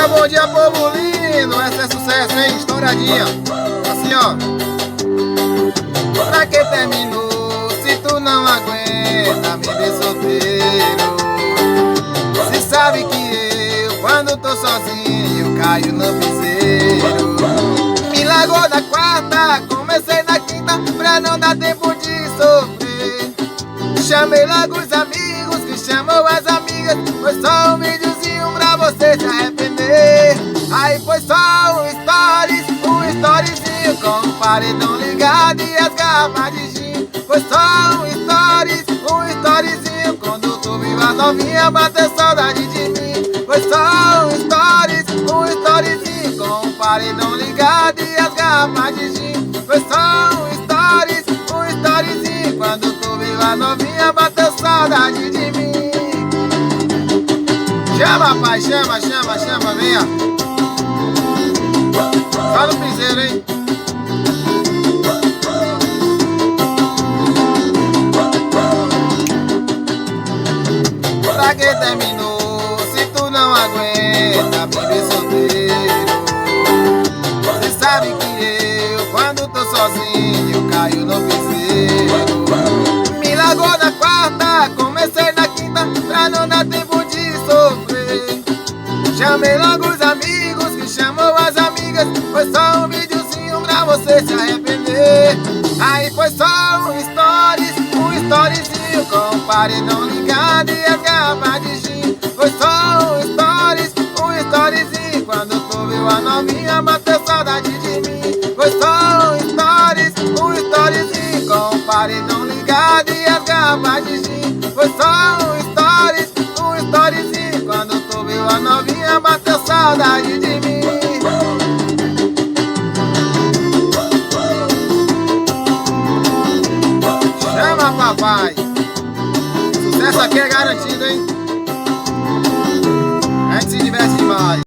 bom dia, povo lindo. Essa é sucesso, hein? Estouradinha. Assim, ó. Pra que terminou se tu não aguenta me ver solteiro? Se sabe que eu, quando tô sozinho, caio no piseiro. Me largou na quarta, comecei na quinta, pra não dar tempo de sofrer. Chamei logo os amigos, que chamou as amigas. Foi só um videozinho pra você se arrepender. Aí foi só um storyzinho com o paredão ligado e as garrafas de gin. Foi só um storyzinho quando tu viu a novinha bater saudade de mim. Foi só um storyzinho com o paredão ligado e as garrafas de gin. Foi só um storyzinho quando tu viu a novinha bateu saudade de mim. Chama, pai, chama, venha. Só no piseiro, hein? Pra que terminou se tu não aguenta viver solteiro? Você sabe que eu, quando tô sozinho, caio no piseiro. Me largou na quarta, comecei na quinta, pra não dar tempo de sofrer. Chamei logo os amigos, que chamou as amigas. Foi só um videozinho pra você se arrepender. Aí foi só um storyzinho com o paredão ligado e as garrafas de gin. Foi só um storyzinho quando tu viu a novinha bateu saudade de mim. Foi só um storyzinho com o paredão ligado e as garrafas de gin. Foi só um storyzinho quando tu viu a novinha bateu saudade de mim. Chama, papai. Sucesso aqui é garantido, hein? A gente se diverte demais.